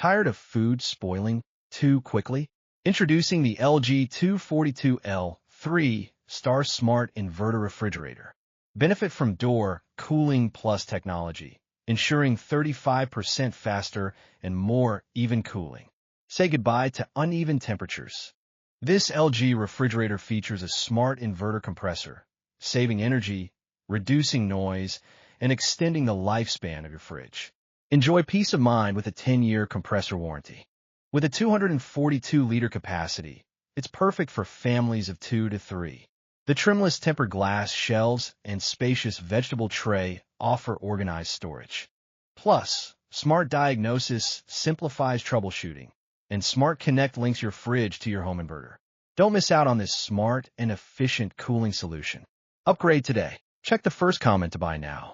Tired of food spoiling too quickly? Introducing the LG 242L 3-star Smart Inverter Refrigerator. Benefit from door cooling plus technology, ensuring 35% faster and more even cooling. Say goodbye to uneven temperatures. This LG refrigerator features a smart inverter compressor, saving energy, reducing noise, and extending the lifespan of your fridge. Enjoy peace of mind with a 10-year compressor warranty. With a 242-liter capacity, it's perfect for families of 2 to 3. The trimless tempered glass shelves and spacious vegetable tray offer organized storage. Plus, Smart Diagnosis simplifies troubleshooting, and Smart Connect links your fridge to your home inverter. Don't miss out on this smart and efficient cooling solution. Upgrade today. Check the first comment to buy now.